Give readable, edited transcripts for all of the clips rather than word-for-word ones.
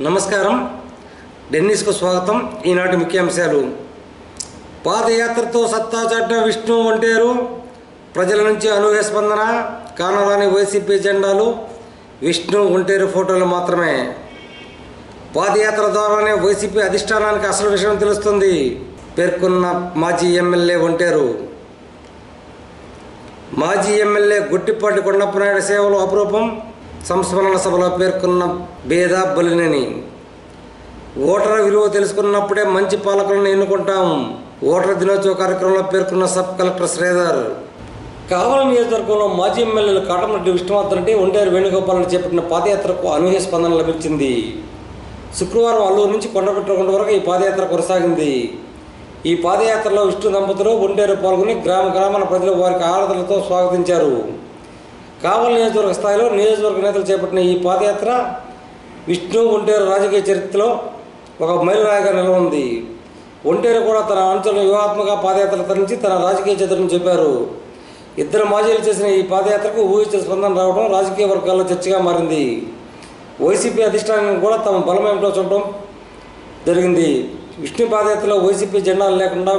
నమస్కారం, డెన్నిస్కు స్వాగతం. ఈనాటి ముఖ్యాంశాలు. పాదయాత్రతో సత్తా చాటిన విష్ణు ఒంటేరు, ప్రజల నుంచి అనూహ్య స్పందన, కానరాని వైసీపీ జెండాలు, విష్ణు ఒంటేరు ఫోటోలు మాత్రమే. పాదయాత్ర ద్వారానే వైసీపీ అధిష్టానానికి అసలు విషయం తెలుస్తుంది పేర్కొన్న మాజీ ఎమ్మెల్యే ఒంటేరు. మాజీ ఎమ్మెల్యే గుట్టిపాటి కొండప్పనాయుడు సేవలు అపురూపం, సంస్మరణ సభలో పేర్కొన్న బేద బలినేని. ఓటరు విలువ తెలుసుకున్నప్పుడే మంచి పాలకులను ఎన్నుకుంటాం, ఓటరు దినోత్సవ కార్యక్రమంలో పేర్కొన్న సబ్ కలెక్టర్ శ్రీధర్. కావలి నియోజకవర్గంలో మాజీ ఎమ్మెల్యేలు కాటమరెడ్డి విష్ణువర్ధన్ రెడ్డి, ఒంటేరు వేణుగోపాల్ చేపట్టిన పాదయాత్రకు అనూహ్య స్పందన లభించింది. శుక్రవారం అల్లూరు నుంచి కొండపెట్టకొండ వరకు ఈ పాదయాత్ర కొనసాగింది. ఈ పాదయాత్రలో విష్ణు దంపతులు ఒంటేరు పాల్గొని గ్రామాల ప్రజలు వారికి ఆరాధనలతో స్వాగతించారు. కావలి నియోజకవర్గ స్థాయిలో నియోజకవర్గ నేతలు చేపట్టిన ఈ పాదయాత్ర విష్ణు ఒంటేరు రాజకీయ చరిత్రలో ఒక మైలురాయిగా నిలవనుంది. ఒంటేరు కూడా తన అనుచరులను వ్యూహాత్మక పాదయాత్ర తరించి తన రాజకీయ చరిత్రను చెప్పారు. ఇద్దరు మాజీలు చేసిన ఈ పాదయాత్రకు ఊహించిన స్పందన రావడం రాజకీయ వర్గాల్లో చర్చగా మారింది. వైసీపీ అధిష్టానం కూడా తమ బలమేమిటో చూడటం జరిగింది. విష్ణు పాదయాత్రలో వైసీపీ జెండాలు లేకుండా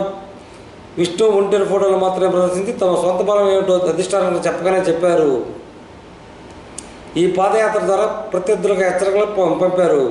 విష్ణు ఒంటేరు ఫోటోలు మాత్రమే ప్రదర్శించి తమ సొంత బలం ఏమిటో అధిష్టానానికి చెప్పగానే చెప్పారు. ఈ పాదయాత్ర ద్వారా ప్రత్యర్థులకు హెచ్చరికలు పంపారు.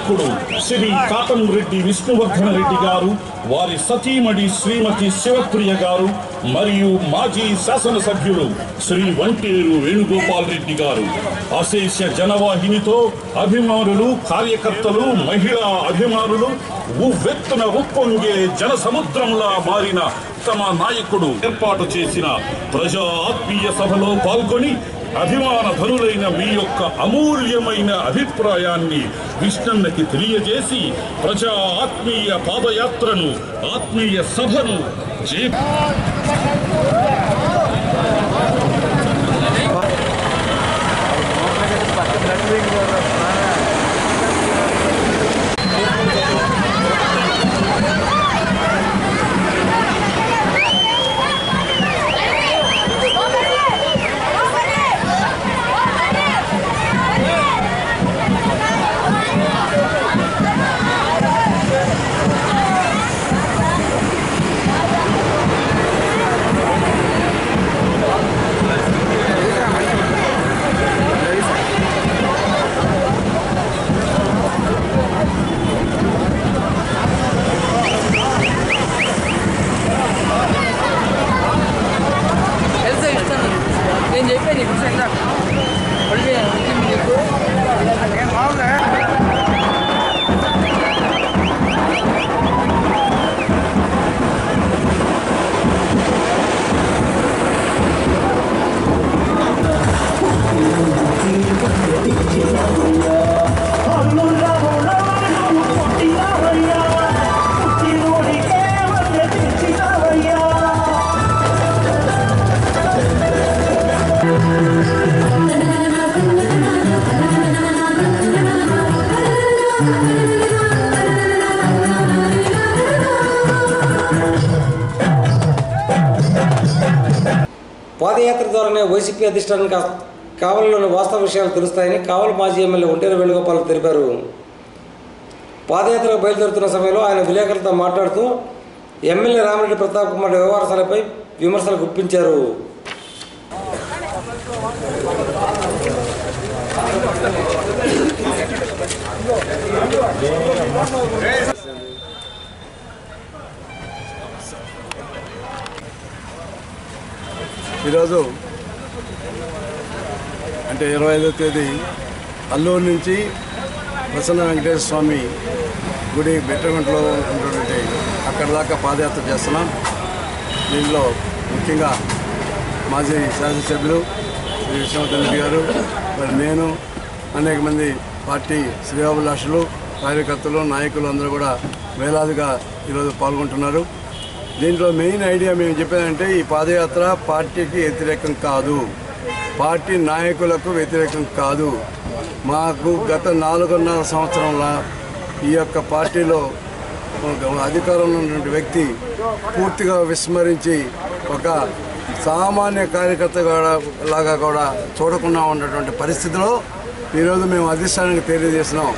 నాయకుడు శ్రీ కాటంరెడ్డి విష్ణువర్ధన రెడ్డి గారు, వారి సతీమణి శ్రీమతి శివప్రియ గారు మరియు మాజీ శాసనసభ్యులు శ్రీ వంటేరు వేణుగోపాల్ రెడ్డి గారు అశేష జనవాహినితో అభిమానులు, కార్యకర్తలు, మహిళా అభిమానులు ఉవ్వెత్తున ఉప్పొంగే జనసముద్రంలా మారిన తమ నాయకుడు ఏర్పాటు చేసిన ప్రజా ఆత్మీయ సభలో పాల్గొని అభిమాన ధనులైన మీ యొక్క అమూల్యమైన అభిప్రాయాన్ని విష్ణన్నకి తెలియజేసి ప్రజా ఆత్మీయ పాదయాత్రను, ఆత్మీయ సభను పాదయాత్ర ద్వారానే వైసీపీ అధిష్టానానికి కావలిలోని వాస్తవ విషయాలు తెలుస్తాయని కావలి మాజీ ఎమ్మెల్యే వంటేరు వేణుగోపాల్ తెలిపారు. పాదయాత్రకు బయలుదేరుతున్న సమయంలో ఆయన విలేకరులతో మాట్లాడుతూ ఎమ్మెల్యే రామిరెడ్డి ప్రతాప్ కుమార్ వ్యవహారాలపై విమర్శలు గుప్పించారు. ఈరోజు అంటే 25వ తేదీ అల్లూరు నుంచి ప్రసన్న వెంకటేశ్వర స్వామి గుడి బెట్టగుంటలో ఉన్నటువంటి అక్కడ దాకా పాదయాత్ర చేస్తున్నాం. దీనిలో ముఖ్యంగా మాజీ శాసనసభ్యులు శ్రీ విష్ణువర్ధన్ రెడ్డి గారు, మరి నేను, అనేక మంది పార్టీ శ్రేయోభిలాషులు, కార్యకర్తలు, నాయకులు అందరూ కూడా వేలాదిగా ఈరోజు పాల్గొంటున్నారు. దీంట్లో మెయిన్ ఐడియా మేము చెప్పేదంటే ఈ పాదయాత్ర పార్టీకి వ్యతిరేకం కాదు, పార్టీ నాయకులకు వ్యతిరేకం కాదు. మాకు గత 4.5 సంవత్సరంలో ఈ యొక్క పార్టీలో అధికారంలో ఉన్నటువంటి వ్యక్తి పూర్తిగా విస్మరించి ఒక సామాన్య కార్యకర్త లాగా కూడా చూడకుండా ఉన్నటువంటి పరిస్థితిలో ఈరోజు మేము అధిష్టానానికి తెలియజేసినాం.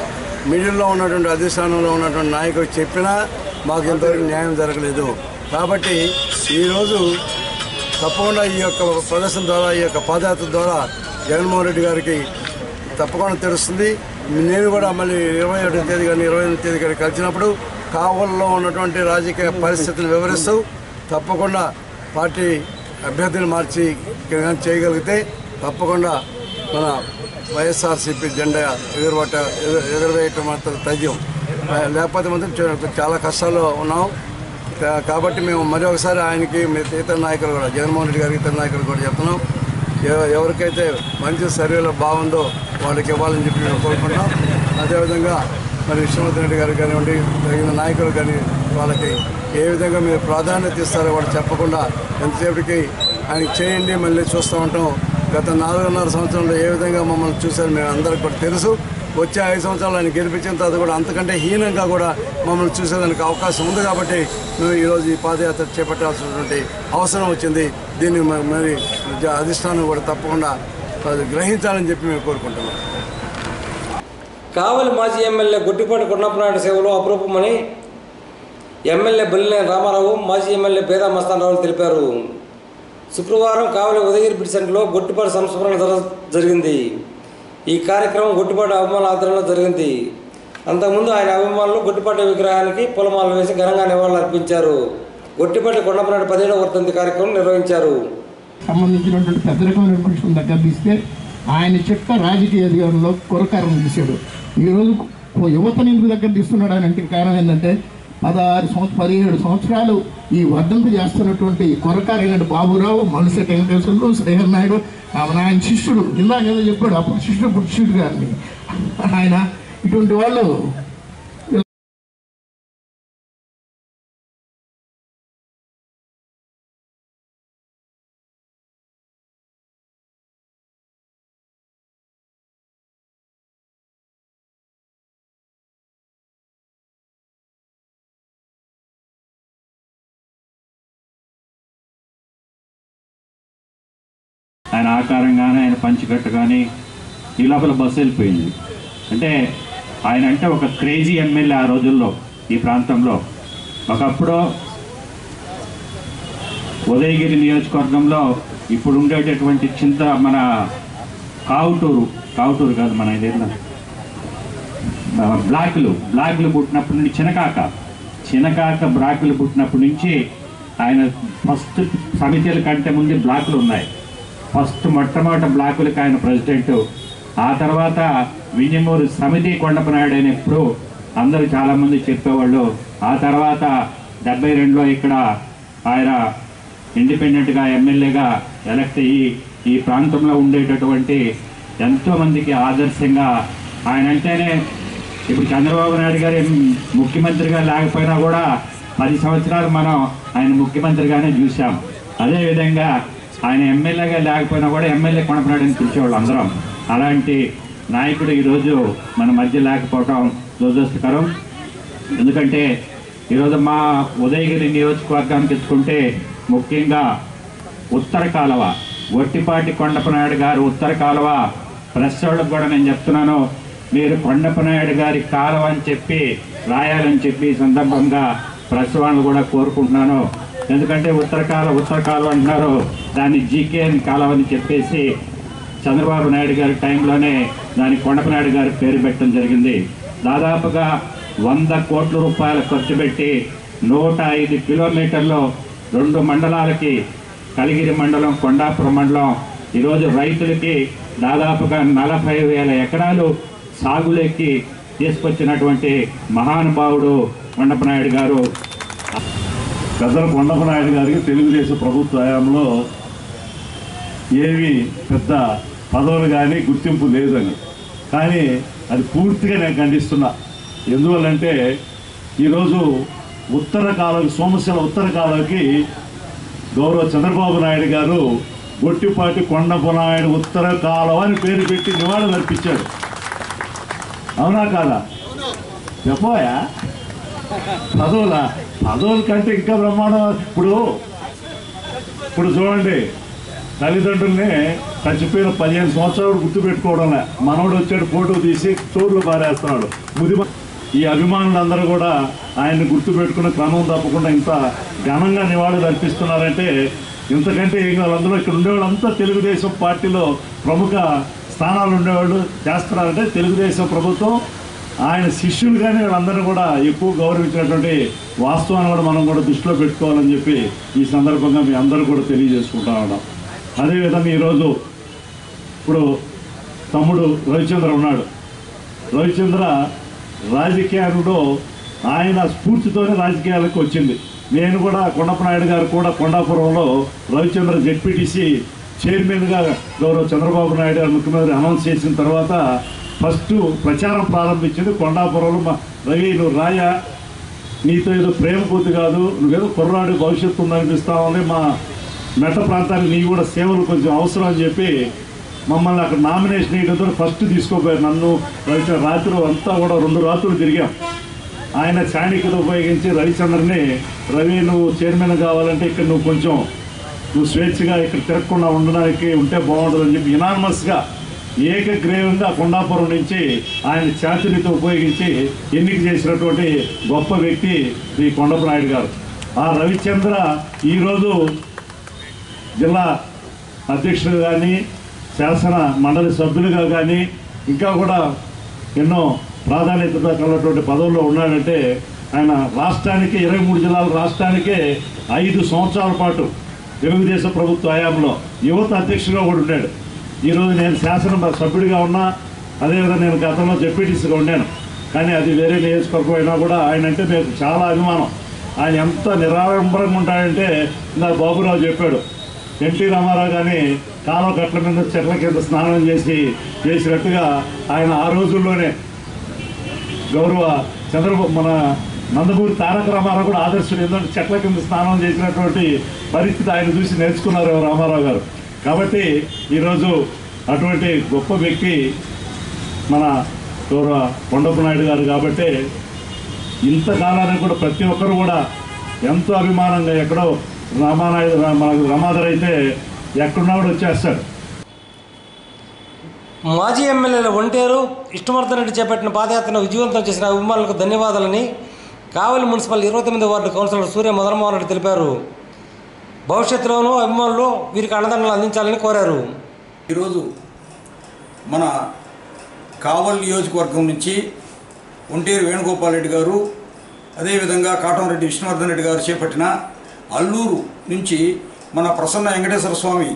మిడిల్లో ఉన్నటువంటి అధిష్టానంలో ఉన్నటువంటి నాయకులు చెప్పినా మాకు ఇంతవరకు న్యాయం జరగలేదు. కాబట్టి ఈరోజు తప్పకుండా ఈ యొక్క ప్రదర్శన ద్వారా, ఈ యొక్క పాదయాత్ర ద్వారా జగన్మోహన్ రెడ్డి గారికి తప్పకుండా తెలుస్తుంది. నేను కూడా మళ్ళీ 27వ తేదీ కానీ 28వ తేదీ కానీ కలిసినప్పుడు కావల్లో ఉన్నటువంటి రాజకీయ పరిస్థితులు వివరిస్తూ తప్పకుండా పార్టీ అభ్యర్థిని మార్చి చేయగలిగితే తప్పకుండా మన వైఎస్ఆర్సీపీ జెండా ఎగురవేయటం మాత్రం తథ్యం. లేకపోతే మాత్రం చాలా కష్టాల్లో ఉన్నాం. కాబట్టి మేము మరి ఒకసారి ఆయనకి ఇతర నాయకులు కూడా, జగన్మోహన్ రెడ్డి గారికి ఇతర నాయకులు కూడా చెప్తున్నాం, ఎవరికైతే మంచి సర్వేలో బాగుందో వాళ్ళకి ఇవ్వాలని చెప్పి మేము కోరుకుంటున్నాం. అదేవిధంగా మరి విష్ణువర్ధన్ రెడ్డి గారికి కానివ్వండి, తగిన నాయకులు కానీ వాళ్ళకి ఏ విధంగా మీరు ప్రాధాన్యత ఇస్తారో వాళ్ళు చెప్పకుండా ఎంతసేపటికి ఆయనకి చేయండి మళ్ళీ చూస్తూ ఉంటాం. గత 4.5 సంవత్సరంలో ఏ విధంగా మమ్మల్ని చూశారు మేము అందరికి కూడా తెలుసు. వచ్చే 5 సంవత్సరాలు ఆయన గెలిపించిన తర్వాత కూడా అంతకంటే హీనంగా కూడా మమ్మల్ని చూసేదానికి అవకాశం ఉంది. కాబట్టి మేము ఈరోజు ఈ పాదయాత్ర చేపట్టాల్సినటువంటి అవసరం వచ్చింది. దీన్ని మరి అధిష్టానం కూడా తప్పకుండా గ్రహించాలని చెప్పి మేము కోరుకుంటున్నాం. కావలి మాజీ ఎమ్మెల్యే గొట్టిపాటి కొండప్పనాయుడు సేవలు అపురూపమని ఎమ్మెల్యే బల్లినేని రామారావు, మాజీ ఎమ్మెల్యే పేదా మస్తానరావు తెలిపారు. శుక్రవారం కావలి ఉదయగిరి బ్రిడ్జ్ సెంటర్లో గొట్టిపాటి సంస్మరణ జరిగింది. ఈ కార్యక్రమం గొట్టిపాటి అభిమానుల ఆధ్వర్యంలో జరిగింది. అంతకుముందు ఆయన అభిమానులు గొట్టిపాటి విగ్రహానికి పూలమాలలు వేసి ఘనంగా నివాళులు అర్పించారు. గొట్టిపాటి కొండపనాయుడు 17వ వర్ధంతి కార్యక్రమం నిర్వహించారు. సంబంధించినటువంటి పెద్ద రకమైన మనుషుల దగ్గర తీస్తే ఆయన చెక్క రాజకీయ అధికారంలో కొరకారం తీశాడు. ఈరోజు యువతని ఎందుకు దగ్గర తీస్తున్నాడు అని అంటే కారణం ఏంటంటే 17 సంవత్సరాలు ఈ వర్ధంతి చేస్తున్నటువంటి కొరకారైన బాబురావు, మలిశెట్టి వెంకటేశ్వర్లు, శ్రీహరి నాయుడు, ఆయన శిష్యుడు ఇందాక ఏదో చెప్పాడు, అప్పుడు శిష్యుడు ఇప్పుడు శిష్యుడు గారిని ఆయన ఇటువంటి వాళ్ళు ఆయన ఆకారంగానే ఆయన పంచికట్టు కానీ ఈ లోపల బస్సు వెళ్ళిపోయింది. అంటే ఆయన అంటే ఒక క్రేజీ ఎమ్మెల్యే ఆ రోజుల్లో ఈ ప్రాంతంలో. ఒకప్పుడు ఉదయగిరి నియోజకవర్గంలో ఇప్పుడు ఉండేటటువంటి మన కావుటూరు కాదు, మన ఇదేనా బ్లాక్లు పుట్టినప్పటి నుండి చినకాక బ్లాక్లు పుట్టినప్పటి నుంచి ఆయన ఫస్ట్ సమితిల కంటే ముందు బ్లాక్లు ఉన్నాయి. మొట్టమొదటి బ్లాకులకి ఆయన ప్రెసిడెంట్. ఆ తర్వాత వింజమూరు సమితి కొండపనాయుడు అని ఎప్పుడు అందరూ చాలామంది చెప్పేవాళ్ళు. ఆ తర్వాత 72లో ఇక్కడ ఆయన ఇండిపెండెంట్గా ఎమ్మెల్యేగా ఎలక్ట్ అయ్యి ఈ ప్రాంతంలో ఉండేటటువంటి ఎంతోమందికి ఆదర్శంగా ఆయన అంటేనే ఇప్పుడు చంద్రబాబు నాయుడు గారు ముఖ్యమంత్రిగా లేకపోయినా కూడా 10 సంవత్సరాలు మనం ఆయన ముఖ్యమంత్రిగానే చూసాం. అదేవిధంగా ఆయన ఎమ్మెల్యేగా లేకపోయినా కూడా ఎమ్మెల్యే కొండపనాయుడు అని పిలిచేవాళ్ళు అందరం. అలాంటి నాయకుడు ఈరోజు మన మధ్య లేకపోవడం దురదృష్టకరం. ఎందుకంటే ఈరోజు మా ఉదయగిరి నియోజకవర్గానికి తెచ్చుకుంటే ముఖ్యంగా ఉత్తర కాలువ, గొట్టిపాటి కొండపనాయుడు గారు ఉత్తర కాలువ ప్రెస్ వాళ్ళకు కూడా నేను చెప్తున్నాను, మీరు కొండపనాయుడు గారి కాలువ అని చెప్పి రాయాలని చెప్పి సందర్భంగా ప్రెస్ వాళ్ళు కూడా కోరుకుంటున్నాను. ఎందుకంటే ఉత్తర కాలువ అంటున్నారు, దాన్ని జీకేఎన్ కాలువ అని చెప్పేసి చంద్రబాబు నాయుడు గారి టైంలోనే దానికి కొండపనాయుడు గారి పేరు పెట్టడం జరిగింది. దాదాపుగా 100 కోట్ల రూపాయలు ఖర్చు పెట్టి 105 కిలోమీటర్లు 2 మండలాలకి, కలిగిరి మండలం, కొండాపురం మండలం, ఈరోజు రైతులకి దాదాపుగా 40,000 ఎకరాలు సాగులోకి తీసుకొచ్చినటువంటి మహానుభావుడు కొండపనాయుడు గారు. పెద్దల కొండపనాయుడు గారికి తెలుగుదేశం ప్రభుత్వ హయాంలో ఏవి పెద్ద పదవులు కానీ గుర్తింపు లేదని, కానీ అది పూర్తిగా నేను ఖండిస్తున్నా. ఎందువల్లంటే ఈరోజు సోమశిల ఉత్తర కాలువకి గౌరవ చంద్రబాబు నాయుడు గారు గొట్టిపాటి కొండపనాయుడు ఉత్తర కాలువ అని పేరు పెట్టి నివాళులు అర్పించాడు. అవునా కాదా? చెప్పోయా? పదవుల కంటే ఇంకా బ్రహ్మాండం. ఇప్పుడు చూడండి, తల్లిదండ్రుల్ని చచ్చిపోయిన 15 సంవత్సరాలు గుర్తుపెట్టుకోవడంలే, మనోడు వచ్చాడు ఫోటో తీసి చోర్లు పారేస్తున్నాడు. ఈ అభిమానులందరూ కూడా ఆయన్ని గుర్తుపెట్టుకునే క్రమం తప్పకుండా ఇంత ఘనంగా నివాళులు అర్పిస్తున్నారంటే ఇంతకంటే ఏం కాదు. అందులో ఇక్కడ ఉండేవాళ్ళంతా తెలుగుదేశం పార్టీలో ప్రముఖ స్థానాలు ఉండేవాళ్ళు చేస్తున్నారంటే తెలుగుదేశం ప్రభుత్వం ఆయన శిష్యులు కానీ వాళ్ళందరూ కూడా ఎక్కువ గౌరవించినటువంటి వాస్తవాన్ని కూడా మనం కూడా దృష్టిలో పెట్టుకోవాలని చెప్పి ఈ సందర్భంగా మీ అందరూ కూడా తెలియజేసుకుంటా ఉన్నాం. అదేవిధంగా ఈరోజు ఇప్పుడు తమ్ముడు రవిచంద్ర ఉన్నాడు. రవిచంద్ర రాజకీయాల్లో ఆయన స్ఫూర్తితోనే రాజకీయాలకు వచ్చింది. నేను కూడా కొండపనాయుడు గారు కూడా కొండాపురంలో రవిచంద్ర జెడ్పీటీసీ చైర్మన్గా గౌరవ చంద్రబాబు నాయుడు గారు ముఖ్యమంత్రి అనౌన్స్ చేసిన తర్వాత ఫస్ట్ ప్రచారం ప్రారంభించింది కొండాపురంలో. రవి, నువ్వు రాయా, నీతో ఏదో ప్రేమ కొద్ది కాదు, నువ్వేదో కుర్రాడు భవిష్యత్తు ఉందనిపిస్తామని మా మెట్ట ప్రాంతానికి నీ కూడా సేవలు కొంచెం అవసరం అని చెప్పి మమ్మల్ని అక్కడ నామినేషన్ వేయడంతో ఫస్ట్ తీసుకోపోయారు. నన్ను రాత్రి అంతా కూడా 2 రాత్రులు తిరిగాం. ఆయన చాణిక్యత ఉపయోగించి రవిచంద్రని, రవి నువ్వు చైర్మన్ కావాలంటే ఇక్కడ నువ్వు స్వేచ్ఛగా ఇక్కడ తిరగకుండా ఉండడానికి ఉంటే బాగుంటుందని చెప్పి యునానిమస్గా ఏకగ్రీవంగా కొండాపురం నుంచి ఆయన చాతుర్యత ఉపయోగించి ఎన్నిక చేసినటువంటి గొప్ప వ్యక్తి శ్రీ కొండపనాయుడు గారు. ఆ రవిచంద్ర ఈరోజు జిల్లా అధ్యక్షుడు కానీ శాసన మండలి సభ్యులుగా కానీ ఇంకా కూడా ఎన్నో ప్రాధాన్యత కలటువంటి పదవుల్లో ఉన్నాడంటే ఆయన రాష్ట్రానికి 23 జిల్లాల రాష్ట్రానికే 5 సంవత్సరాల పాటు తెలుగుదేశం ప్రభుత్వ హయాంలో యువత అధ్యక్షుడిగా కూడా ఉన్నాడు. ఈరోజు నేను శాసన సభ్యుడిగా ఉన్నా, అదేవిధంగా నేను గతంలో జెడ్పీటీసీగా ఉన్నాను. కానీ అది వేరే నియోజకవర్గం అయినా కూడా ఆయన అంటే మీకు చాలా అభిమానం. ఆయన ఎంత నిరాడంబరంగా ఉంటాడంటే ఇందా బాబురావు చెప్పాడు, ఎన్టీ రామారావు కానీ కాలువ గట్ల మీద చెట్ల కింద స్నానం చేసినట్టుగా ఆయన ఆ రోజుల్లోనే గౌరవ చంద్రబాబు మన నందమూరి తారక రామారావు కూడా ఆదర్శుడు. ఎందుకంటే చెట్ల కింద స్నానం చేసినటువంటి పరిస్థితి ఆయన చూసి నేర్చుకున్నారు రామారావు గారు. కాబట్టి ఈరోజు అటువంటి గొప్ప వ్యక్తి మన గౌరవ కొండపు నాయుడు గారు. కాబట్టి ఇంతకాలానికి కూడా ప్రతి ఒక్కరు కూడా ఎంతో అభిమానంగా ఎక్కడో రామానాయుడు మనకు రమాధర్ అయితే ఎక్కడున్నా కూడా వచ్చేస్తాడు. మాజీ ఎమ్మెల్యేల ఒంటేరు విష్ణువర్ధన్ రెడ్డి చేపట్టిన పాదయాత్రను విజయవంతం చేసిన అభిమానులకు ధన్యవాదాలని కావలి మున్సిపల్ 29వ వార్డు కౌన్సిలర్ సూర్య మదనమోహన్ రెడ్డి తెలిపారు. భవిష్యత్తులోనూ అభిమానులు వీరికి అండదండలు అందించాలని కోరారు. ఈరోజు మన కావలి నియోజకవర్గం నుంచి ఒంటేరు వేణుగోపాల్ రెడ్డి గారు, అదేవిధంగా కాటంరెడ్డి విష్ణువర్ధన్ రెడ్డి గారు చేపట్టిన అల్లూరు నుంచి మన ప్రసన్న వెంకటేశ్వర స్వామి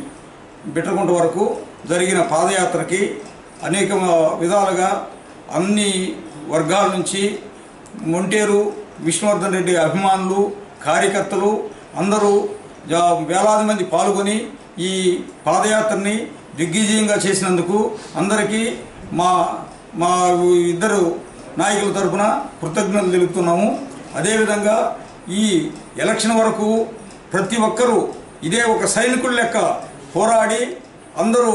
బిట్రగుంట వరకు జరిగిన పాదయాత్రకి అనేక విధాలుగా అన్ని వర్గాల నుంచి ఒంటేరు విష్ణువర్ధన్ రెడ్డి అభిమానులు, కార్యకర్తలు అందరూ వేలాది మంది పాల్గొని ఈ పాదయాత్రని దిగ్విజయంగా చేసినందుకు అందరికీ మా ఇద్దరు నాయకుల తరఫున కృతజ్ఞతలు తెలుపుతున్నాము. అదేవిధంగా ఈ ఎలక్షన్ వరకు ప్రతి ఒక్కరూ ఇదే ఒక సైనికుల లెక్క పోరాడి అందరూ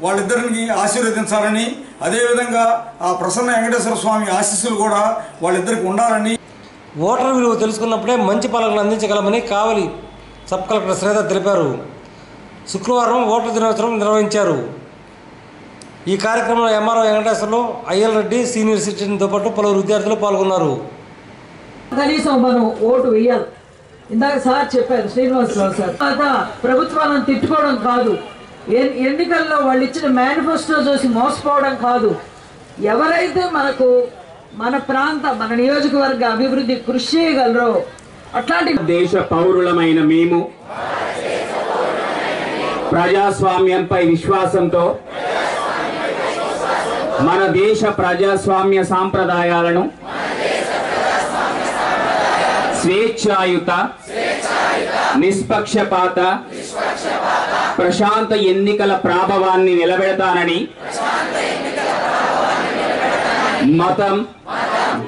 వాళ్ళిద్దరిని ఆశీర్వదించాలని, అదేవిధంగా ఆ ప్రసన్న వెంకటేశ్వర స్వామి ఆశీస్సులు కూడా వాళ్ళిద్దరికి ఉండాలని, ఓటర్ విలువ తెలుసుకున్నప్పుడే మంచి పాలకులు అందించగలమని కావలి సబ్ కలెక్టర్ శ్రీధర్ తెలిపారు. శుక్రవారం ఓటర్ దినోత్సవం నిర్వహించారు. ఈ కార్యక్రమంలో MRO Venkateswarlu, IL Reddy, senior సిటిజన్తో పాటు పలువురు విద్యార్థులు పాల్గొన్నారు. కనీసం మనం ఓటు వేయాలి. ఇందాక సార్ చెప్పారు, శ్రీనివాసరావు సార్, ప్రభుత్వాలను తిట్టుకోవడం కాదు, ఎన్నికల్లో వాళ్ళు ఇచ్చిన మేనిఫెస్టో చూసి మోసపోవడం కాదు. ఎవరైతే మన ప్రాంత మన నియోజకవర్గ అభివృద్ధి కృషి చేయగలరో అట్లాంటి దేశ పౌరులమైన మేము ప్రజాస్వామ్యంపై విశ్వాసంతో మన దేశ ప్రజాస్వామ్య సాంప్రదాయాలను స్వేచ్ఛాయుత, నిష్పక్షపాత, ప్రశాంత ఎన్నికల ప్రాభవాన్ని నిలబెడతానని మతం,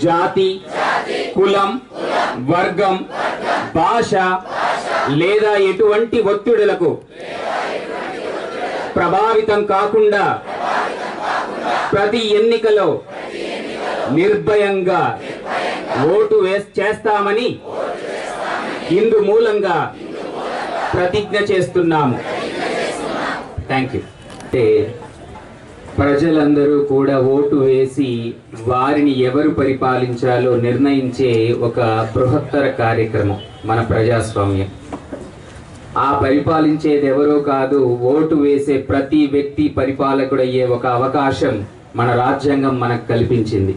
జాతి, కులం, వర్గం, భాష లేదా ఎటువంటి ఒత్తిడులకు ప్రభావితం కాకుండా ప్రతి ఎన్నికలో నిర్భయంగా ఓటు చేస్తామని ఇందు మూలంగా ప్రతిజ్ఞ చేస్తున్నాము. Thank you. ప్రజలందరూ కూడా ఓటు వేసి వారిని ఎవరు పరిపాలించాలో నిర్ణయించే ఒక బృహత్తర కార్యక్రమం మన ప్రజాస్వామ్యం. ఆ పరిపాలించేది ఎవరో కాదు, ఓటు వేసే ప్రతి వ్యక్తి పరిపాలకుడయ్యే ఒక అవకాశం మన రాజ్యాంగం మనకు కల్పించింది.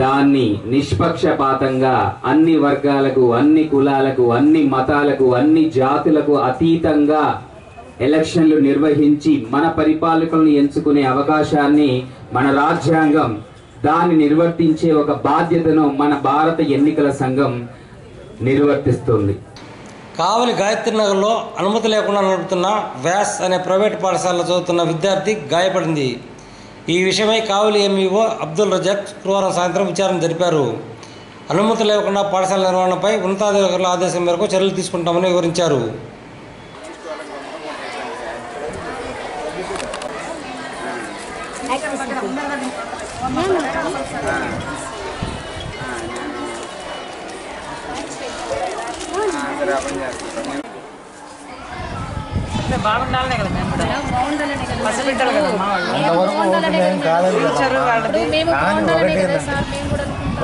దాన్ని నిష్పక్షపాతంగా అన్ని వర్గాలకు, అన్ని కులాలకు, అన్ని మతాలకు, అన్ని జాతులకు అతీతంగా ఎలక్షన్లు నిర్వహించి మన పరిపాలకులను ఎంచుకునే అవకాశాన్ని మన రాజ్యాంగం, దాన్ని నిర్వర్తించే ఒక బాధ్యతను మన భారత ఎన్నికల సంఘం నిర్వర్తిస్తుంది. కావలి గాయత్రి నగర్లో అనుమతి లేకుండా నడుపుతున్న వ్యాస్ అనే ప్రైవేటు పాఠశాలలో చదువుతున్న విద్యార్థి గాయపడింది. ఈ విషయమై కావలి ఎంఈఓ అబ్దుల్ రజాక్ శుక్రవారం సాయంత్రం విచారణ జరిపారు. అనుమతి లేకుండా పాఠశాల నిర్వహణపై ఉన్నతాధికారుల ఆదేశం మేరకు చర్యలు తీసుకుంటామని వివరించారు. బాగుండాలనే కదా మేము కూడా పసిబిడ్డలు కదా మా వాళ్ళు.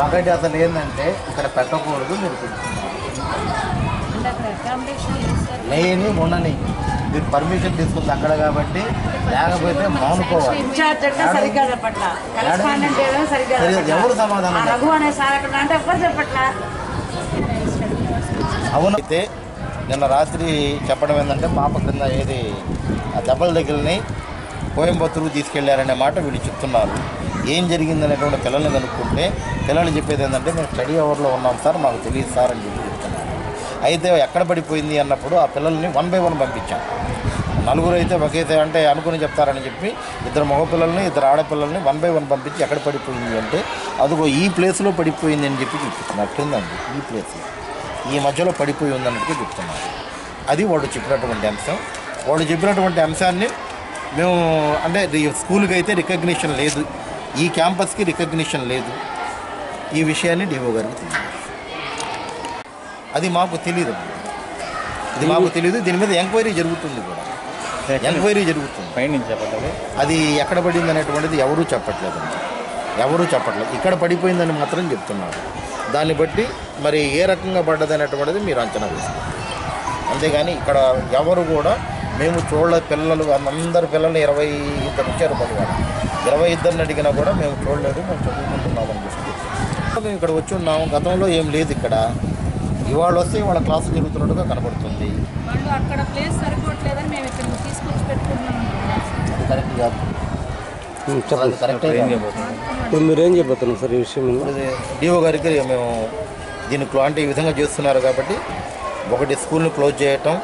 ఒకటి అసలు ఏంటంటే ఇక్కడ పెట్టకూడదు, మీరు లేని ఉండని మీరు పర్మిషన్ తీసుకుంది అక్కడ కాబట్టి, లేకపోతే మానుకోవాలి. ఎవరు సమాధానం అవును. అయితే నిన్న రాత్రి చెప్పడం ఏంటంటే పాప కింద ఏది ఆ దెబ్బల దగ్గరని కోయంబత్తూరు తీసుకెళ్లారనే మాట వీళ్ళు చెప్తున్నారు. ఏం జరిగిందనేటువంటి పిల్లల్ని కనుక్కుంటే పిల్లలు చెప్పేది ఏంటంటే మేము స్టడీ అవర్లో ఉన్నాం సార్, మాకు తెలియదు సార్ అని చెప్పి చెప్తున్నారు. అయితే ఎక్కడ పడిపోయింది అన్నప్పుడు ఆ పిల్లల్ని 1 by 1 పంపించాం. నలుగురు అయితే ఒకేసారి అంటే అనుకుని చెప్తారని చెప్పి 2 మగపిల్లల్ని 2 ఆడపిల్లల్ని 1 by 1 పంపించి ఎక్కడ పడిపోయింది అంటే అదిగో ఈ ప్లేస్లో పడిపోయింది అని చెప్పి చెప్తున్నారు. కిందండి ఈ ప్లేస్లో ఈ మధ్యలో పడిపోయి ఉందన్నట్టుగా చెప్తున్నారు. అది వాడు చెప్పినటువంటి అంశం. వాడు చెప్పినటువంటి అంశాన్ని మేము అంటే స్కూల్కి అయితే రికగ్నిషన్ లేదు, ఈ క్యాంపస్కి రికగ్నిషన్ లేదు, ఈ విషయాన్ని డిఓ గారికి తెలియదు. అది మాకు తెలియదు, దీని మీద ఎంక్వైరీ జరుగుతుంది కూడా, ఎంక్వైరీ జరుగుతుంది. అది ఎక్కడ పడింది అనేటువంటిది ఎవరూ చెప్పట్లేదు. ఇక్కడ పడిపోయిందని మాత్రం చెప్తున్నారు. దాన్ని బట్టి మరి ఏ రకంగా పడ్డది అనేటువంటిది మీరు అంచనా వేసుకోండి. అంతేగాని ఇక్కడ ఎవరు కూడా మేము పిల్లలు అందరు పిల్లలు 22 వచ్చారు. పడివాడు 22 అడిగినా కూడా మేము చూడలేదు, మేము చదువుకుంటున్నామని చెప్పి మేము ఇక్కడ వచ్చి ఉన్నాము. గతంలో ఏం లేదు ఇక్కడ. ఇవాళ వస్తే వాళ్ళ క్లాసు జరుగుతున్నట్టుగా కనబడుతుంది. అది కరెక్ట్ కాదు. మీరేం చెప్పబోతున్నాం సార్ ఈ విషయం? డిఓ గారికి మేము దీనికి అంటే ఈ విధంగా చేస్తున్నారు కాబట్టి, ఒకటి స్కూల్ని క్లోజ్ చేయటం,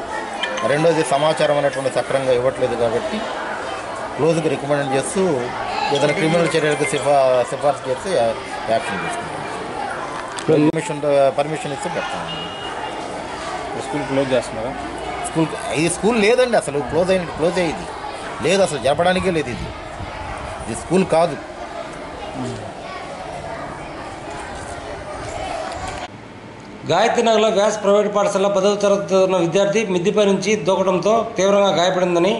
రెండోది సమాచారం అనేటువంటి సక్రమంగా ఇవ్వట్లేదు కాబట్టి క్లోజ్కి రికమెండ్ చేస్తూ ఏదైనా క్రిమినల్ చర్యలకు సిఫార్సు చేస్తే యాక్షన్ తీసుకుంటాం. పర్మిషన్ ఇస్తే పెడతాం. స్కూల్ క్లోజ్ చేస్తున్నారా? ఇది స్కూల్ లేదండి, అసలు క్లోజ్ అయ్యింది లేదు, అసలు జరపడానికే లేదు. ఇది స్కూల్ కాదు. గాయత్రీనగర్లో వ్యాస్ ప్రైవేట్ పాఠశాల 10వ తరగతి చదువుతున్న విద్యార్థి మిద్దిపై నుంచి దూకడంతో తీవ్రంగా గాయపడిందని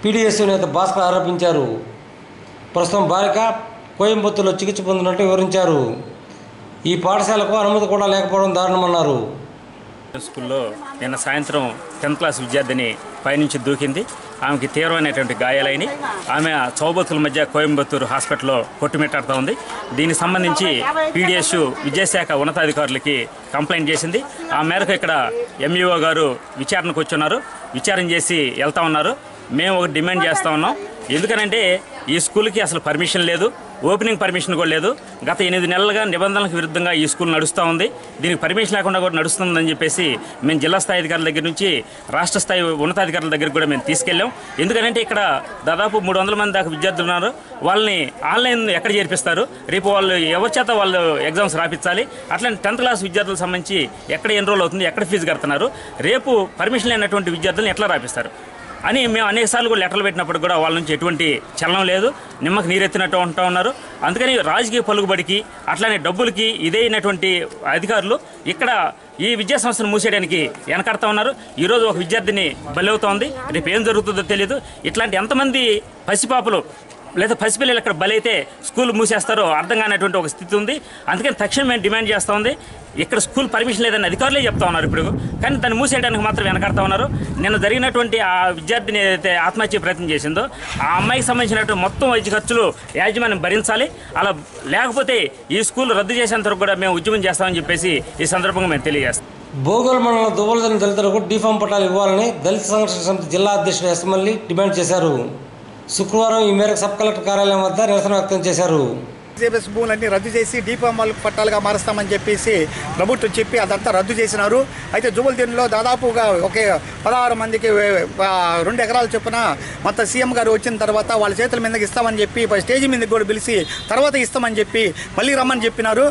పీడీఎస్ నేత భాస్కర్ ఆరోపించారు. ప్రస్తుతం బాలిక కోయంబత్తూరులో చికిత్స పొందినట్టు వివరించారు. ఈ పాఠశాలకు అనుమతి కూడా లేకపోవడం దారుణమన్నారు. స్కూల్లో నిన్న సాయంత్రం 10th క్లాస్ విద్యార్థిని పైనుంచి దూకింది. ఆమెకి తీవ్రమైనటువంటి గాయాలైన ఆమె చౌబతుల మధ్య కోయంబత్తూరు హాస్పిటల్లో కొట్టుమిట్టాడుతూ ఉంది. దీనికి సంబంధించి పీడీఎస్ విద్యాశాఖ ఉన్నతాధికారులకి కంప్లైంట్ చేసింది. ఆ మేరకు ఇక్కడ ఎంఈఓ గారు విచారణకు వచ్చున్నారు. విచారణ చేసి వెళ్తా ఉన్నారు. మేము ఒక డిమాండ్ చేస్తూ ఉన్నాం. ఎందుకనంటే ఈ స్కూల్కి అసలు పర్మిషన్ లేదు, ఓపెనింగ్ పర్మిషన్ కూడా లేదు. గత 8 నెలలుగా నిబంధనలకు విరుద్ధంగా ఈ స్కూల్ నడుస్తూ ఉంది. దీనికి పర్మిషన్ లేకుండా కూడా నడుస్తుందని చెప్పేసి మేము జిల్లా స్థాయి అధికారుల దగ్గర నుంచి రాష్ట్ర స్థాయి ఉన్నతాధికారుల దగ్గర కూడా మేము తీసుకెళ్ళాం. ఎందుకంటే ఇక్కడ దాదాపు 300 మంది దాకా విద్యార్థులు ఉన్నారు. వాళ్ళని ఆన్లైన్ ఎక్కడ చేర్పిస్తారు? రేపు వాళ్ళు ఎవరి చేత వాళ్ళు ఎగ్జామ్స్ రాపించాలి. అట్లాంటి 10th క్లాస్ విద్యార్థులకు సంబంధించి ఎక్కడ ఎన్రోల్ అవుతుంది, ఎక్కడ ఫీజు కడుతున్నారు, రేపు పర్మిషన్ లేనటువంటి విద్యార్థులను ఎట్లా రాపిస్తారు అని మేము అనేకసార్లు కూడా లెటర్లు పెట్టినప్పుడు కూడా వాళ్ళ నుంచి ఎటువంటి చలనం లేదు, నిమ్మకి నీరెత్తినట్టు ఉంటూ ఉన్నారు. అందుకని రాజకీయ పలుకుబడికి అట్లానే డబ్బులకి ఇదైనటువంటి అధికారులు ఇక్కడ ఈ విద్యా సంస్థను మూసేయడానికి వెనకడతా ఉన్నారు. ఈరోజు ఒక విద్యార్థిని బలవుతోంది, రేపు ఏం జరుగుతుందో తెలియదు. ఇట్లాంటి ఎంతమంది పసిపాపలు లేదా పసిపిల్లలు ఇక్కడ బలైతే స్కూల్ మూసేస్తారో అర్థం కానటువంటి ఒక స్థితి ఉంది. అందుకని తక్షణం మేము డిమాండ్ చేస్తూ ఉంది. ఇక్కడ స్కూల్ పర్మిషన్ లేదని అధికారులే చెప్తా ఉన్నారు ఇప్పుడు, కానీ దాన్ని మూసేయడానికి మాత్రం వెనకాడుతూ ఉన్నారు. నిన్న జరిగినటువంటి ఆ విద్యార్థిని ఏదైతే ఆత్మహత్య ప్రయత్నం చేసిందో ఆ అమ్మాయికి సంబంధించినటువంటి మొత్తం వైద్య ఖర్చులు యాజమాన్యం భరించాలి. అలా లేకపోతే ఈ స్కూల్ రద్దు చేసేంత వరకు కూడా మేము ఉద్యమం చేస్తామని చెప్పేసి ఈ సందర్భంగా మేము తెలియజేస్తాం. బోగోల్ మండలం దువ్వలజన దళితులకు డీఫామ్ పట్టాలు ఇవ్వాలని దళిత సంరక్షణ సమితి జిల్లా అధ్యక్షుడు ఎస్ఎంఎల్ని డిమాండ్ చేశారు. శుక్రవారం ఈ మేరకు సబ్ కలెక్టర్ కార్యాలయం వద్ద నిరసన వ్యక్తం చేశారు. జేబీఎస్ భూములన్నీ రద్దు చేసి డీఫామ్ పట్టాలుగా మారుస్తామని చెప్పేసి ప్రభుత్వం చెప్పి అదంతా రద్దు చేసినారు. అయితే జుబుల్దీన్లో దాదాపుగా ఒకే 16 మందికి 2 ఎకరాలు చొప్పున మొత్తం సీఎం గారు వచ్చిన తర్వాత వాళ్ళ చేతుల మీదకి ఇస్తామని చెప్పి స్టేజ్ మీదకి కూడా పిలిచి తర్వాత ఇస్తామని చెప్పి మళ్ళీ రమ్మని చెప్పినారు.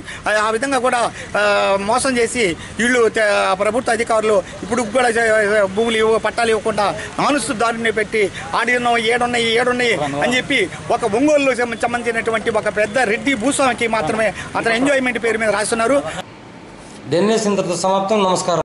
ఆ విధంగా కూడా మోసం చేసి వీళ్ళు ప్రభుత్వ అధికారులు ఇప్పుడు కూడా భూములు పట్టాలు ఇవ్వకుండా నానుస్తు దారిని పెట్టి ఏడున్నాయి అని చెప్పి ఒక ఒంగోలు సంబంధించినటువంటి ఒక పెద్ద రెడ్డి భూస్వామికి మాత్రమే అతని ఎంజాయ్మెంట్ పేరు మీద రాస్తున్నారు. డెన్నిస్ ఇంతటితో సమాప్తం. నమస్కారం.